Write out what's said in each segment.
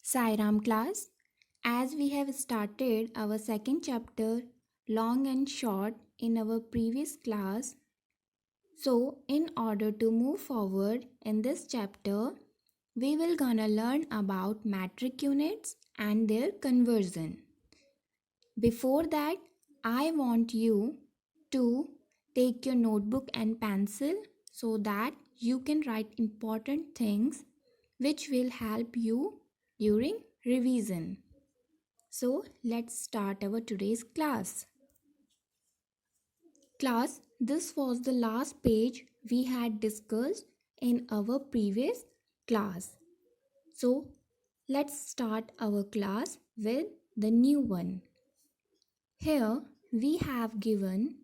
Sairam class, as we have started our second chapter, long and short, in our previous class. So, in order to move forward in this chapter, we will gonna learn about metric units and their conversion. Before that, I want you to take your notebook and pencil so that you can write important things which will help you during revision. So let's start our today's class. Class, this was the last page we had discussed in our previous class. So let's start our class with the new one. Here we have given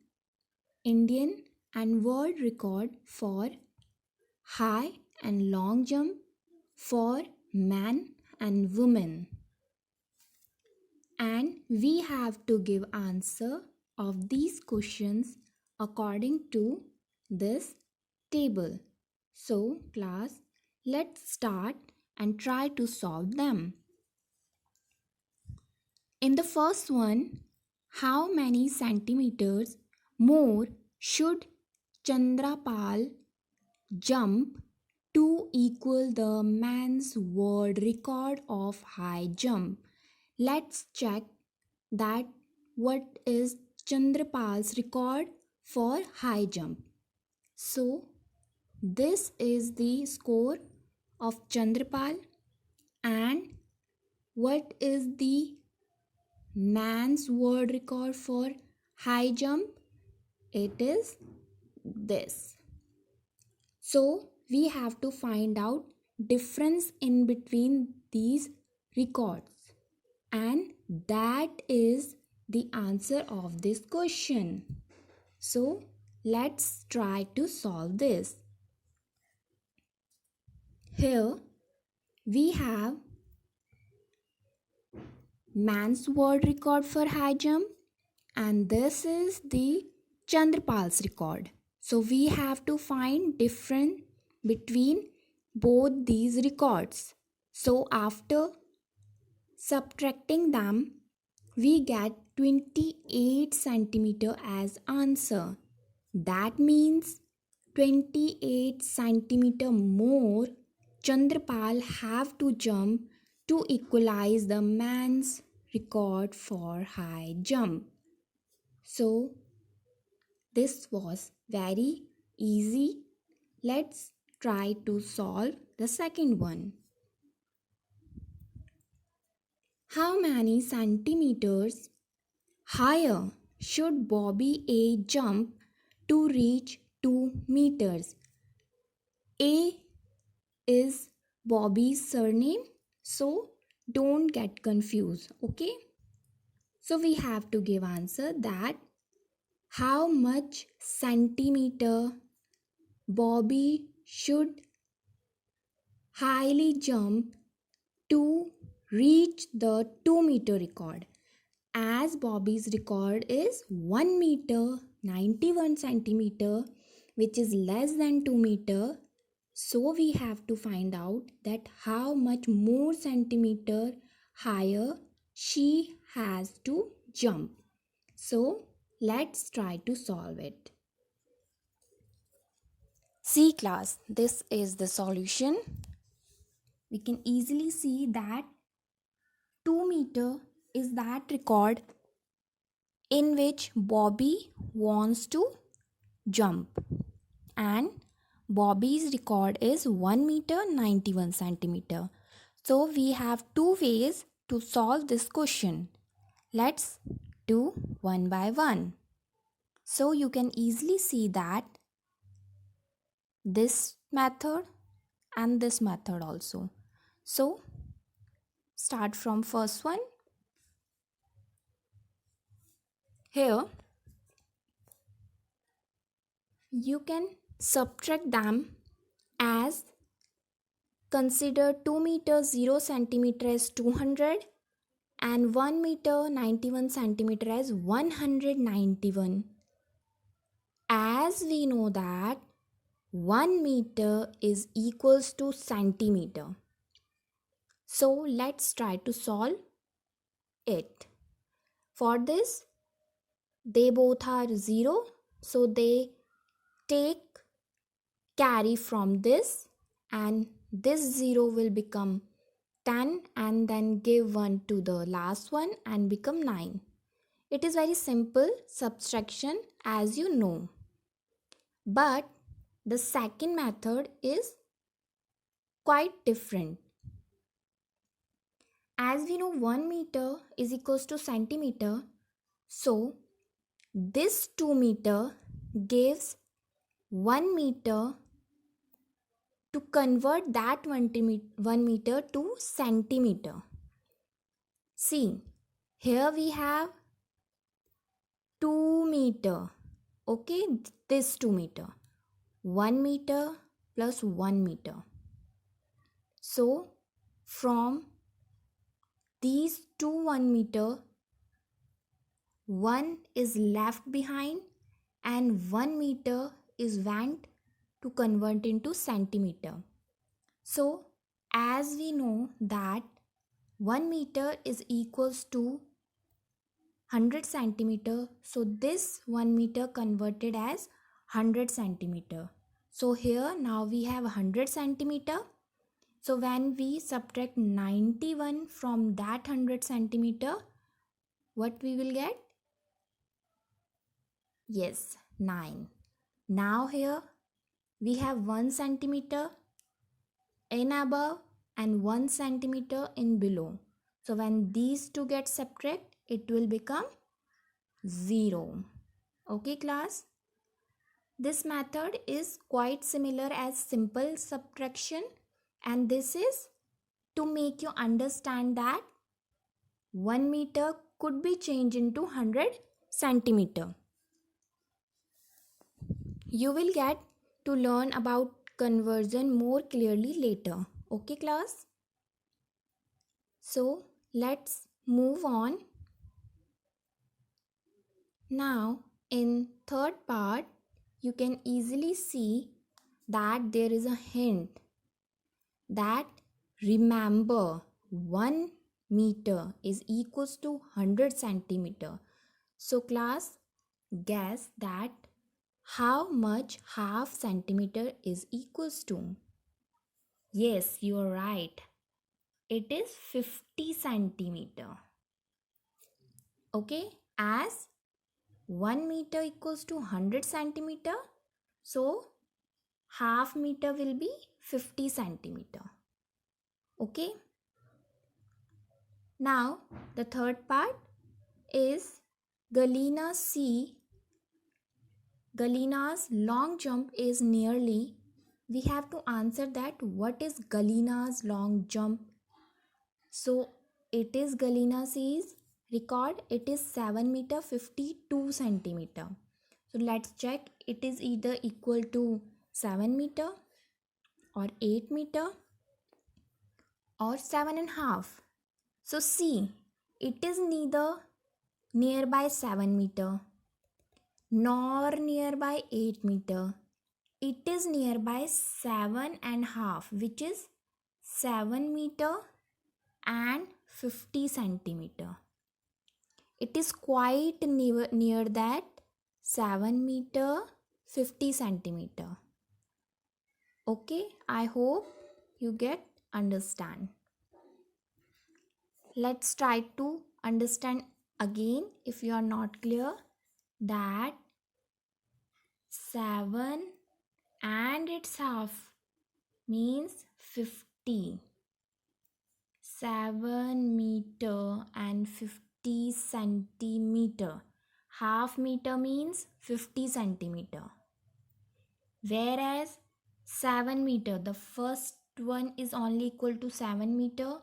Indian and world record for high and long jump for man and woman. And we have to give answer of these questions according to this table. So class, let's start and try to solve them. In the first one, how many centimeters more should Chandrapal jump to equal the man's world record of high jump? Let's check that what is Chandrapal's record for high jump. So this is the score of Chandrapal, and what is the man's world record for high jump? It is this. So we have to find out difference in between these records, and that is the answer of this question. So let's try to solve this. Here we have man's world record for high jump, and this is the Chandrapal's record. So we have to find difference between both these records. So after subtracting them, we get 28 centimeter as answer. That means 28 centimeter more Chandrapal have to jump to equalize the man's record for high jump. So this was very easy. Let's try to solve the second one. How many centimeters higher should Bobby A jump to reach 2 meters? A is Bobby's surname, so don't get confused, okay? So we have to give answer that how much centimeter Bobby should highly jump to reach the 2-meter record. As Bobby's record is 1 meter 91 centimeter, which is less than 2 meter, so we have to find out that how much more centimeter higher she has to jump. So let's try to solve it. See class, this is the solution. We can easily see that 2 meter is that record in which Bobby wants to jump, and Bobby's record is 1 meter 91 centimeter. So we have two ways to solve this question. Let's do one by one. So you can easily see that this method and this method also. So start from first one. Here you can subtract them as consider 2 meter 0 centimeter as 200 and 1 meter 91 centimeter as 191. As we know that 1 meter is equals to centimeter. So let's try to solve it. For this, they both are 0, so they take carry from this, and this 0 will become 10 and then give 1 to the last one and become 9. It is very simple subtraction, as you know. But the second method is quite different. As we know, 1 meter is equals to centimeter, so this 2 meter gives 1 meter. To convert that 1 meter to centimeter, see, here we have 2 meter. Okay, this 2 meter. 1 meter plus 1 meter. So, from these two 1 meter, 1 is left behind and 1 meter is went to convert into centimeter. So, as we know that 1 meter is equals to 100 centimeter, so this 1 meter converted as 100 centimeter. So here now we have 100 centimeter. So when we subtract 91 from that 100 centimeter, what we will get? Yes, 9. Now here we have 1 centimeter in above and 1 centimeter in below. So when these two get subtract, it will become 0. Okay class? This method is quite similar as simple subtraction, and this is to make you understand that 1 meter could be changed into 100 centimeter. You will get to learn about conversion more clearly later. Okay class? So let's move on. Now in third part, you can easily see that there is a hint that remember 1 meter is equals to 100 centimeter. So class, guess that how much half centimeter is equals to? Yes, you are right. It is 50 centimeter. Okay, as 1 meter equals to 100 centimeter, so half meter will be 50 centimeter. Okay. Now the third part is Galina's long jump is nearly. We have to answer that what is Galina's long jump. So it is Galina C's record. It is 7 meter 52 centimeter. So let's check. It is either equal to 7 meter or 8 meter or 7.5. So see, it is neither nearby 7 meter nor nearby 8 meter. It is nearby 7.5, which is 7 meter and 50 centimeter. It is quite near that 7 meter 50 centimeter. Okay, I hope you get understand. Let's try to understand again if you are not clear that 7 and its half means 50. 7 meter and 50 centimeter. Half meter means 50 centimeter. Whereas 7 meter, the first one is only equal to 7 meter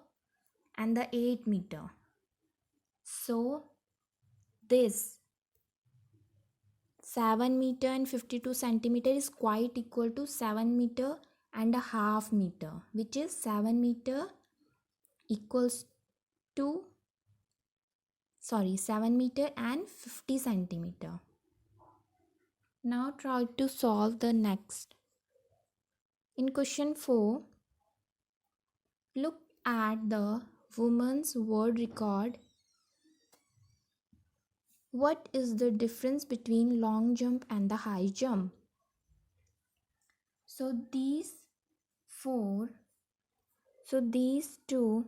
and the 8 meter. So this 7 meter and 52 centimeter is quite equal to 7 meter and a half meter, which is 7 meter equals to 7 meter and 50 centimeter. Now try to solve the next. In question 4, look at the women's world record, what is the difference between long jump and the high jump? So four, these two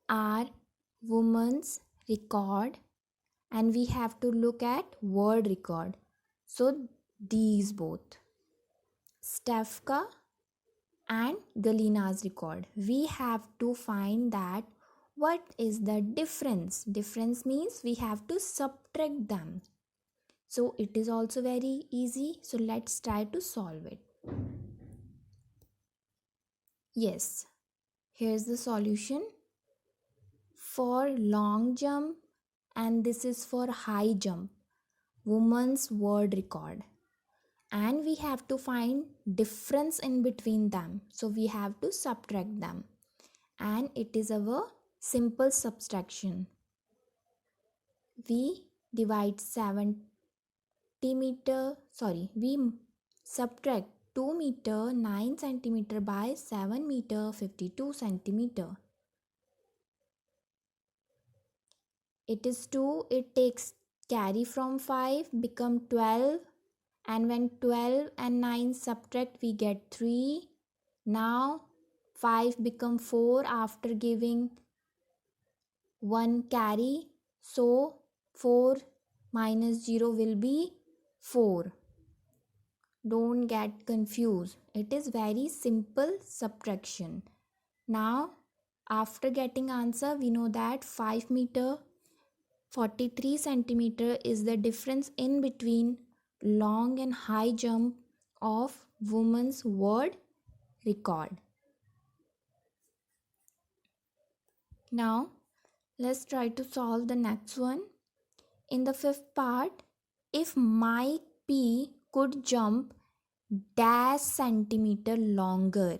are women's record and we have to look at world record. So these both, Stefka and Galina's record. We have to find that what is the difference. Difference means we have to subtract them. So it is also very easy. So let's try to solve it. Yes, here's the solution. For long jump and this is for high jump, women's world record. And we have to find difference in between them. So we have to subtract them. And it is our simple subtraction. We divide we subtract 2 meter 9 centimeter by 7 meter 52 centimeter. It is 2, it takes carry from 5, become 12, and when 12 and 9 subtract we get 3. Now 5 become 4 after giving 1 carry, so 4 minus 0 will be 4. Don't get confused. It is very simple subtraction. Now after getting answer, we know that 5 meter 43 centimeter is the difference in between long and high jump of women's world record. Now let's try to solve the next one. In the fifth part, if Mike P could jump dash centimeter longer,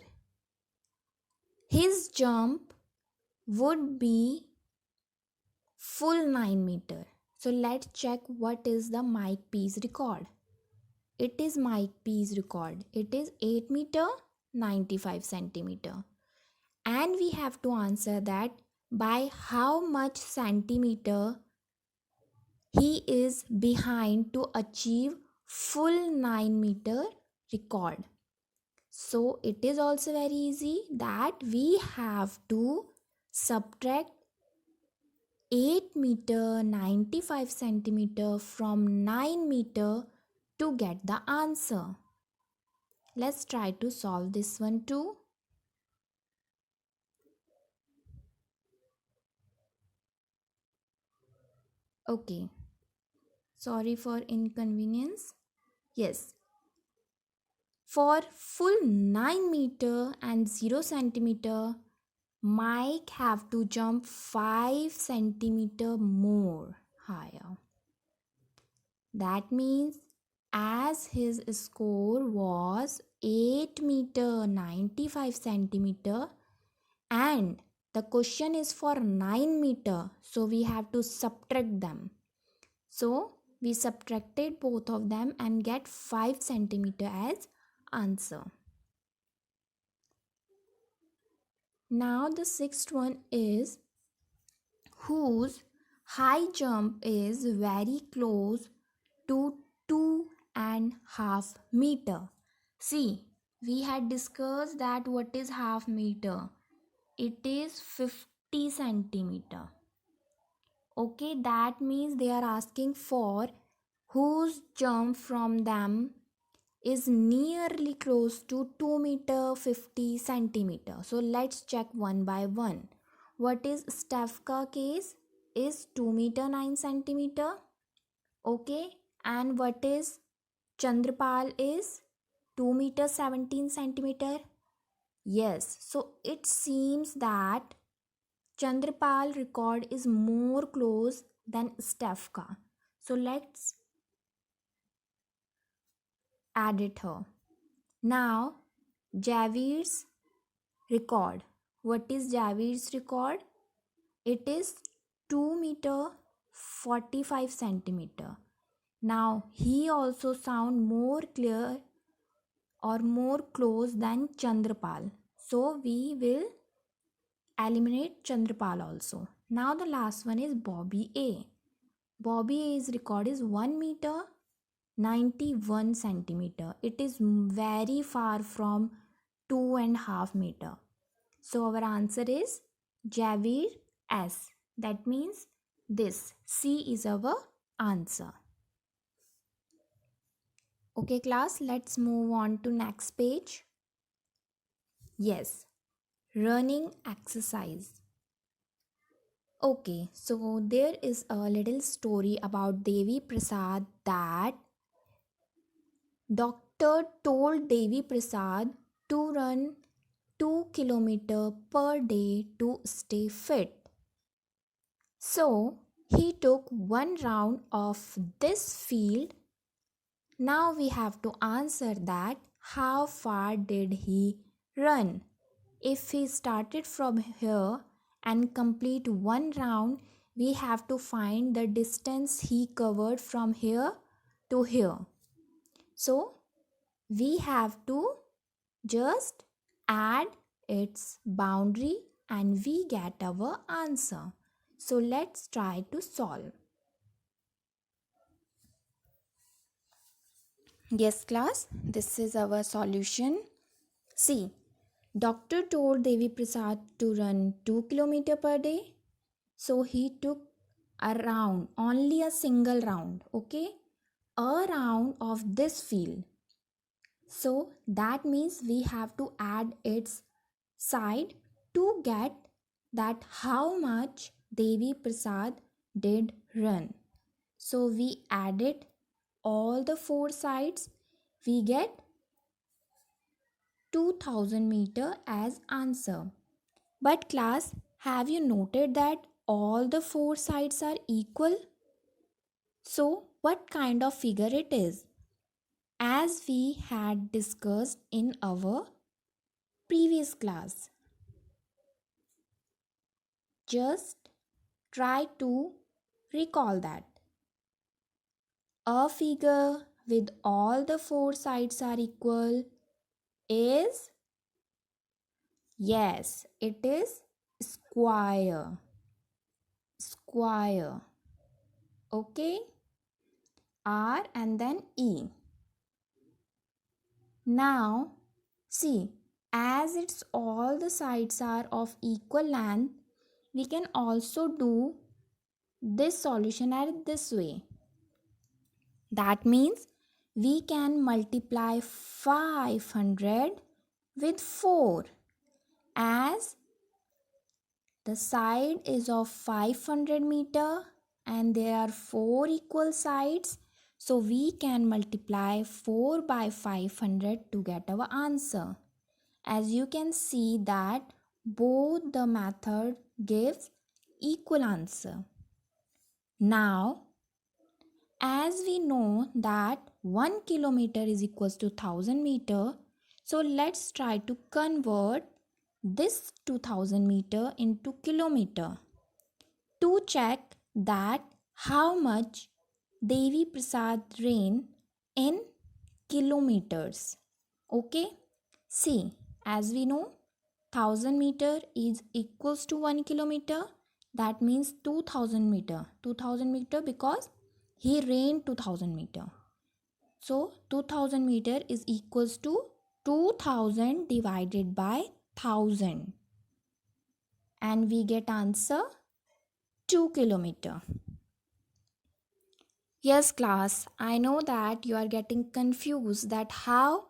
his jump would be full 9 meter. So let's check what is the Mike P's record. It is Mike P's record. It is 8 meter 95 centimeter. And we have to answer that by how much centimeter he is behind to achieve full 9 meter record. So it is also very easy that we have to subtract 8 meter 95 centimeter from 9 meter to get the answer. Let's try to solve this one too. Okay, sorry for inconvenience. Yes, for full 9 meter and 0 centimeter, Mike have to jump 5 centimeter more higher. That means as his score was 8 meter 95 centimeter and the question is for 9 meter, so we have to subtract them. So we subtracted both of them and get 5 centimeter as answer. Now the sixth one is whose high jump is very close to 2.5 meter. See, we had discussed that what is half meter. It is 50 centimeter. Okay, that means they are asking for whose jump from them is nearly close to 2 meter 50 centimeter. So let's check one by one. What is Stefka case is 2 meter 9 centimeter. Okay, and what is Chandrapal is 2 meter 17 centimeter. Yes, so it seems that Chandrapal record is more close than Stefka. So let's add it here. Now Javir's record. What is Javir's record? It is 2 meter 45 centimeter. Now he also sound more clear or more close than Chandrapal. So we will eliminate Chandrapal also. Now the last one is Bobby A. Bobby A's record is 1 meter 91 centimeter. It is very far from 2.5 meter. So our answer is Javeer S. That means this C is our answer. Okay class, let's move on to next page. Yes, running exercise. Okay, so there is a little story about Devi Prasad that doctor told Devi Prasad to run 2 kilometers per day to stay fit. So he took one round of this field. Now we have to answer that how far did he run? If he started from here and complete one round, we have to find the distance he covered from here to here. So we have to just add its boundary and we get our answer. So let's try to solve. Yes class, this is our solution. See, doctor told Devi Prasad to run 2 kilometers per day. So he took a round, only a single round, okay? A round of this field. So that means we have to add its side to get that how much Devi Prasad did run. So we added all the four sides. We get 2000 meter as answer. But class, have you noted that all the four sides are equal? So what kind of figure it is? As we had discussed in our previous class. Just try to recall that. A figure with all the four sides are equal is, yes, it is square. Square. Okay? R and then E. Now, see, as it's all the sides are of equal length, we can also do this solution at this way. That means we can multiply 500 with 4 as the side is of 500 meter and there are 4 equal sides. So we can multiply 4 by 500 to get our answer. As you can see that both the method gives equal answer. Now, as we know that 1 kilometer is equals to 1000 meter, so let's try to convert this 2000 meter into kilometer to check that how much Devi Prasad ran in kilometers. Okay, see, as we know 1000 meter is equals to 1 kilometer. That means 2000 meter. 2000 meter because he ran 2000 meter. So 2000 meter is equals to 2000 divided by 1000. And we get answer 2 kilometer. Yes class, I know that you are getting confused that how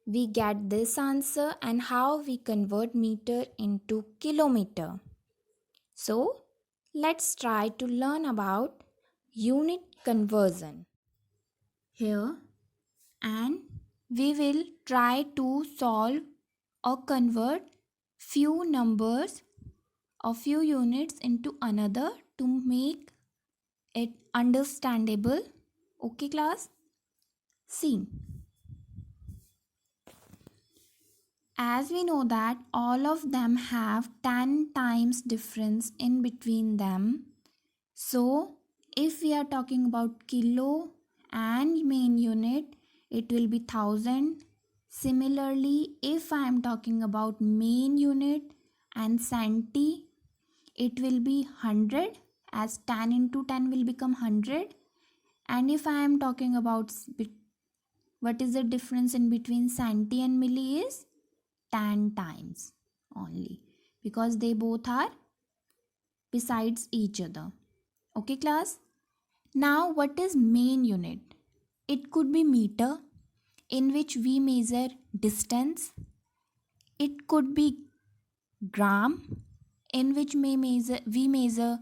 we get this answer and how we convert meter into kilometer. So let's try to learn about unit conversion here, and we will try to solve or convert few numbers or few units into another to make it understandable. Okay class, see, as we know that all of them have 10 times difference in between them. So if we are talking about kilo and main unit, it will be 1000. Similarly, if I am talking about main unit and centi, it will be 100, as 10 into 10 will become 100. And if I am talking about what is the difference in between centi and milli is 10 times only, because they both are besides each other. Okay class? Now what is main unit? It could be meter, in which we measure distance. It could be gram, in which we measure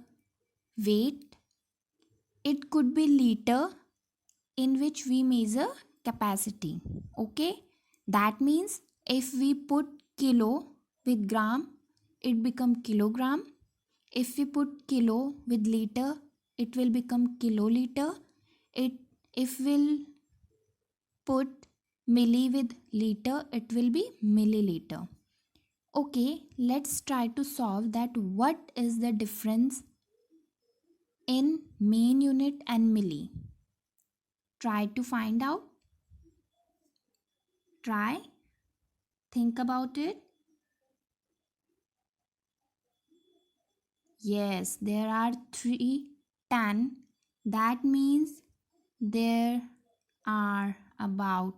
weight. It could be liter, in which we measure capacity. Okay, that means if we put kilo with gram, it become kilogram. If we put kilo with liter, it will become kiloliter. If we'll put milli with liter, it will be milliliter. Okay, let's try to solve that. What is the difference in main unit and milli? Try to find out. Try. Think about it. Yes, there are 310. That means there are about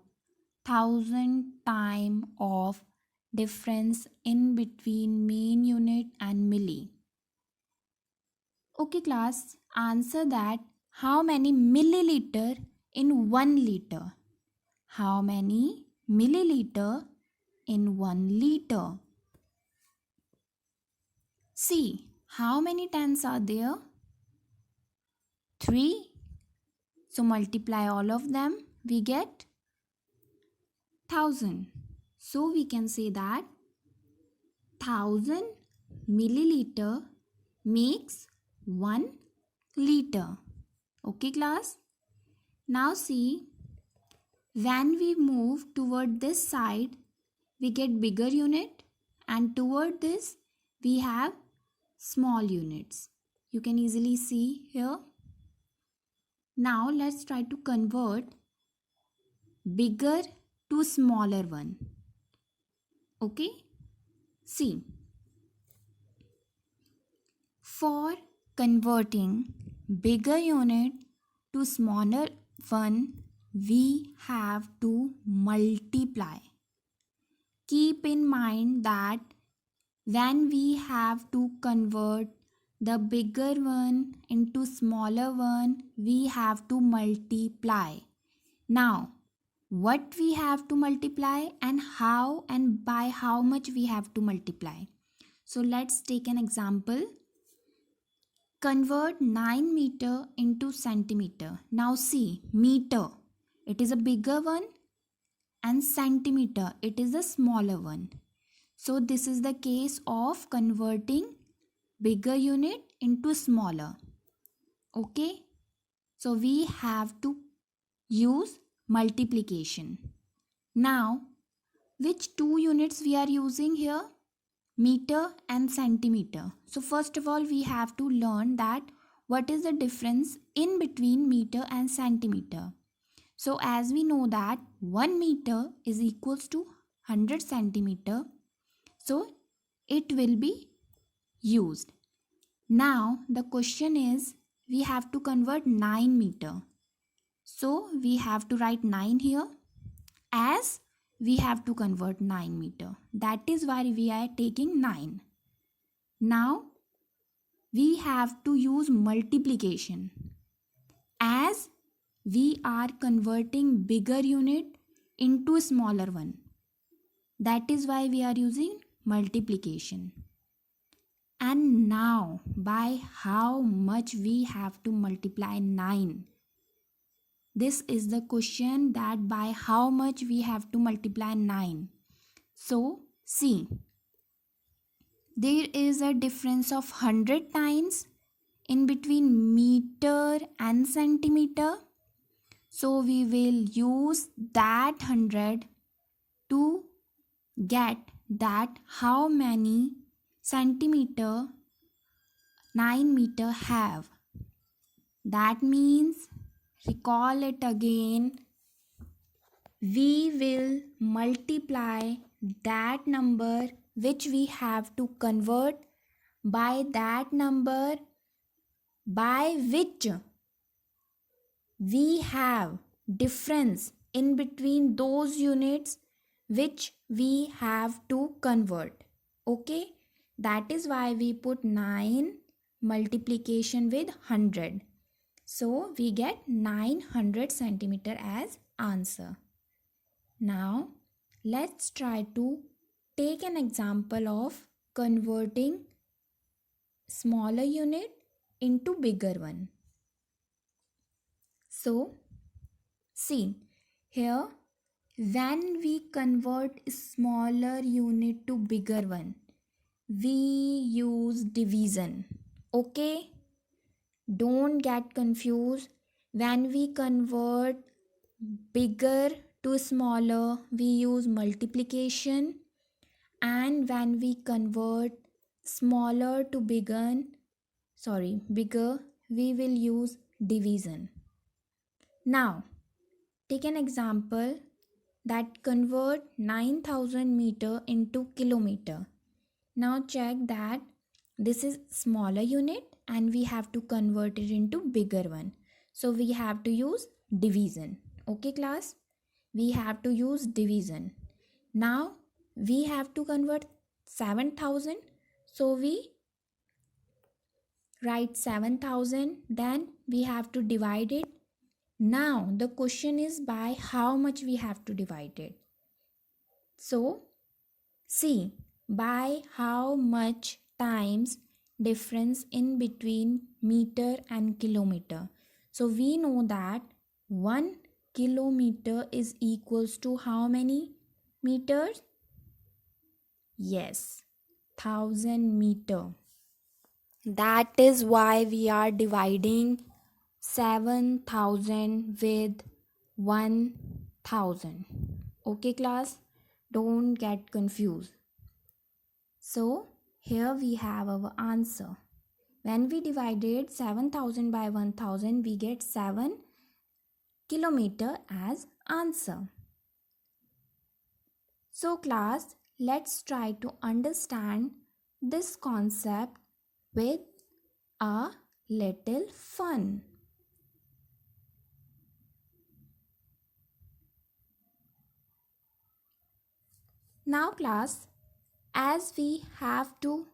1000 time of difference in between main unit and milli. Okay class, answer that. How many milliliter in 1 liter? How many milliliter in 1 liter? See, how many tens are there? 3. So multiply all of them, we get 1000. So we can say that 1000 milliliter makes 1 liter. Okay class? Now see, when we move toward this side, we get bigger unit, and toward this we have small units. You can easily see here. Now let's try to convert bigger to smaller one. Okay? See, for converting bigger unit to smaller one, we have to multiply. Keep in mind that when we have to convert the bigger one into smaller one, we have to multiply. Now, what we have to multiply and how and by how much we have to multiply. So let's take an example. Convert 9 meter into centimeter. Now see, meter, it is a bigger one, and centimeter, it is a smaller one. So this is the case of converting bigger unit into smaller. Okay, so we have to use multiplication. Now, which two units we are using here? Meter and centimeter. So first of all, we have to learn that what is the difference in between meter and centimeter. So as we know that 1 meter is equals to 100 centimeter, so it will be used. Now the question is, we have to convert 9 meter. So we have to write 9 here, as we have to convert 9 meter. That is why we are taking 9. Now we have to use multiplication, as we are converting bigger unit into smaller one. That is why we are using multiplication. And now, by how much we have to multiply 9? This is the question, that by how much we have to multiply 9. So, see, there is a difference of 100 times in between meter and centimeter. So, we will use that 100 to get that how many centimeter 9 meter have. That means, recall it again, we will multiply that number which we have to convert by that number by which we have difference in between those units which we have to convert. Okay, that is why we put 9 multiplication with 100. So we get 900 centimeter as answer. Now let's try to take an example of converting smaller unit into bigger one. So see here, when we convert smaller unit to bigger one, we use division. Okay, don't get confused. When we convert bigger to smaller, we use multiplication, and when we convert smaller to bigger, we will use division. Now take an example that convert 9000 meter into kilometer. Now check that this is smaller unit and we have to convert it into bigger one. So we have to use division. Okay class? We have to use division. Now we have to convert 7000. So we write 7000, then we have to divide it. Now the question is by how much we have to divide it. So see, by how much times difference in between meter and kilometer. So we know that 1 kilometer is equals to how many meters? Yes, 1000 meter. That is why we are dividing 7000 with 1000. Okay class, don't get confused. So here we have our answer. When we divided 7000 by 1000, we get 7 kilometer as answer. So class, let's try to understand this concept with a little fun. Now class, as we have to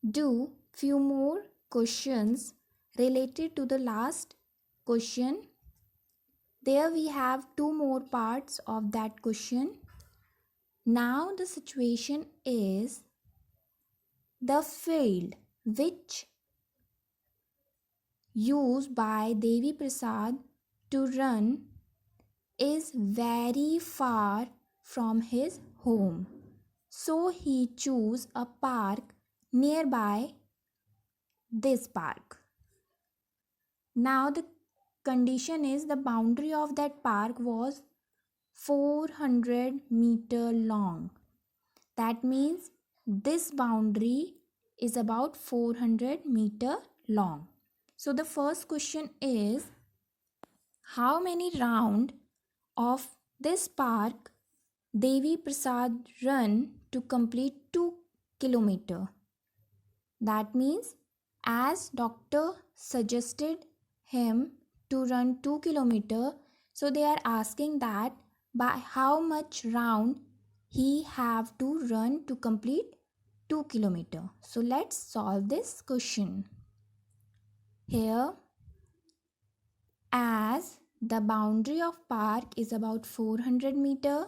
do few more questions related to the last question, there we have 2 more parts of that question. Now the situation is the field which used by Devi Prasad to run is very far from his home. So he chose a park nearby this park. Now the condition is the boundary of that park was 400 meter long. That means this boundary is about 400 meter long. So the first question is, how many round of this park Devi Prasad run to complete 2 kilometer? That means as doctor suggested him to run 2 kilometer, so they are asking that by how much round he have to run to complete 2 kilometer. So let's solve this question. Here, as the boundary of park is about 400 meter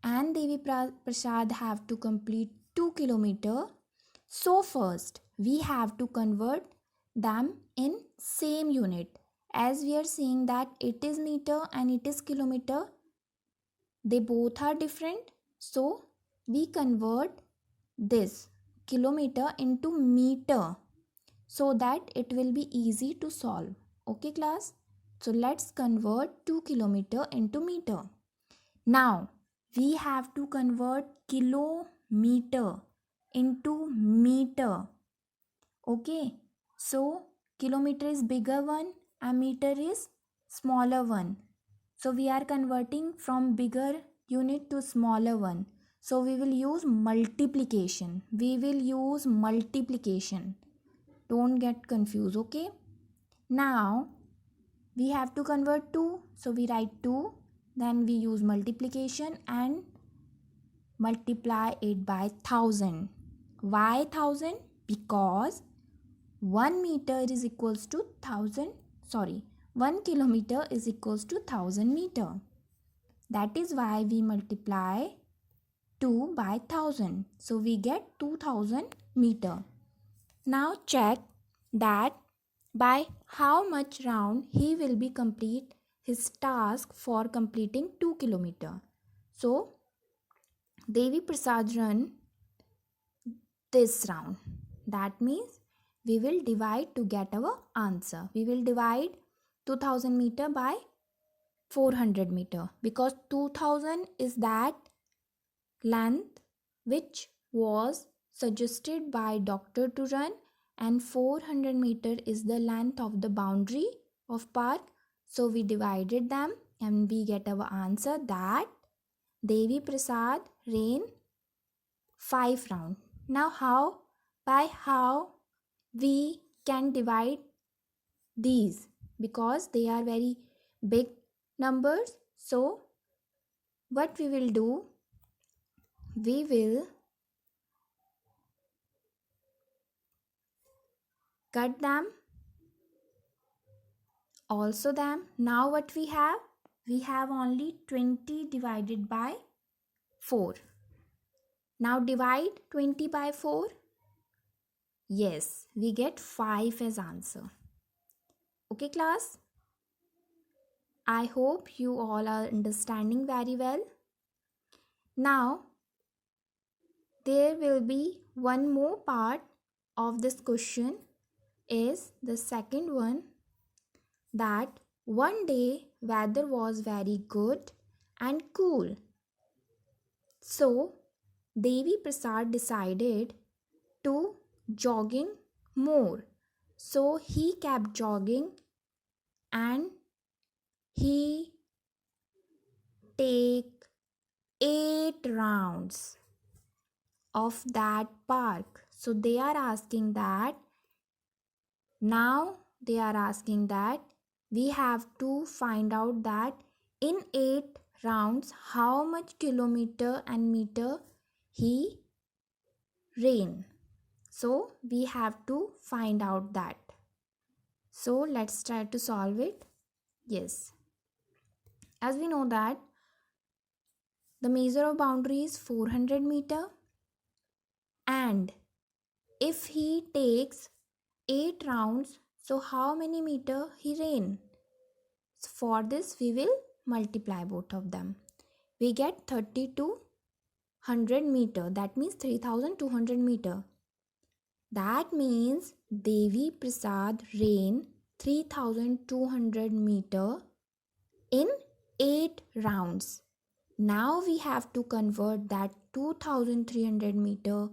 and Devi Prasad have to complete 2 kilometer, so first we have to convert them in same unit. As we are seeing that it is meter and it is kilometer, they both are different. So we convert this kilometer into meter so that it will be easy to solve. Okay class? So let's convert 2 kilometer into meter. Now we have to convert kilometer into meter. Okay, so kilometer is bigger one and meter is smaller one. So we are converting from bigger unit to smaller one. So we will use multiplication. We will use multiplication. Don't get confused, okay? Now we have to convert 2. So we write 2. Then we use multiplication and multiply it by 1000. Why 1000? Because 1 meter is equals to 1 kilometer is equals to 1000 meter. That is why we multiply 2 by 1000. So we get 2000 meter. Now check that by how much round he will be complete his task for completing 2 kilometer. So Devi Prasad run this round. That means we will divide to get our answer. We will divide 2000 meter by 400 meter because 2000 is that length which was suggested by doctor to run, and 400 meter is the length of the boundary of park. So we divided them and we get our answer that Devi Prasad ran 5 round. Now by how we can divide these, because they are very big numbers. So what we will do, we will cut them, also them. Now what we have only 20 divided by 4. Now divide 20 by 4. Yes, we get 5 as answer. Okay class, I hope you all are understanding very well. Now there will be one more part of this question, is the second one, that one day weather was very good and cool. So Devi Prasad decided to jogging more. So he kept jogging and he take 8 rounds of that park. So they are asking that, now they are asking that we have to find out that in 8 rounds how much kilometer and meter he ran. So we have to find out that. So let's try to solve it. Yes, as we know that the measure of boundary is 400 meter, and if he takes 8 rounds, so how many meter he ran? So for this we will multiply both of them. We get 3200 meter, that means 3200 meter. That means Devi Prasad ran 3200 meter in 8 rounds. Now we have to convert that 2300 meter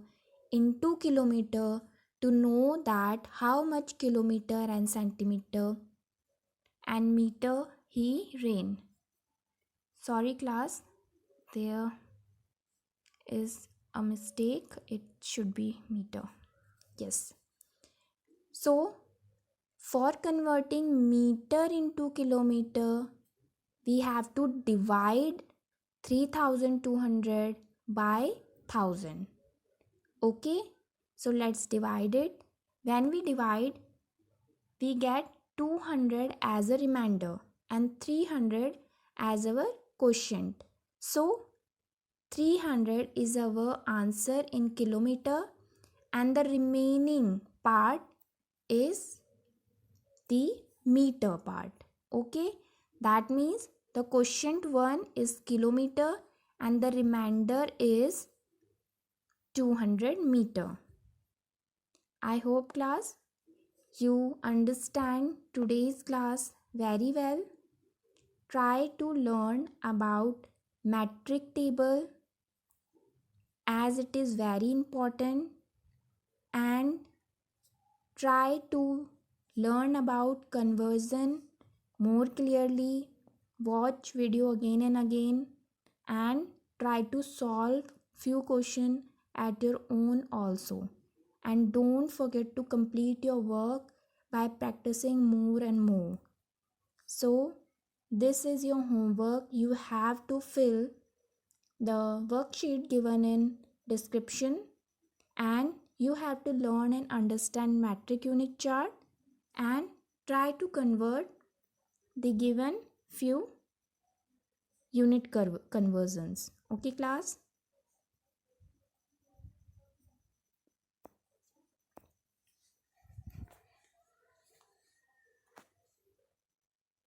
into kilometer to know that how much kilometer and centimeter and meter he ran. Sorry class, there is a mistake, it should be meter. Yes. So for converting meter into kilometer, we have to divide 3200 by 1000. Okay, so let's divide it. When we divide, we get 200 as a remainder and 300 as our quotient. So 300 is our answer in kilometer, and the remaining part is the meter part. Okay, that means the quotient 1 is kilometer and the remainder is 200 meter. I hope class you understand today's class very well. Try to learn about metric table as it is very important, and try to learn about conversion more clearly. Watch video again and again and try to solve few questions at your own also. And don't forget to complete your work by practicing more and more. So, this is your homework. You have to fill the worksheet given in description, and you have to learn and understand metric unit chart and try to convert the given few unit conversions. Okay class?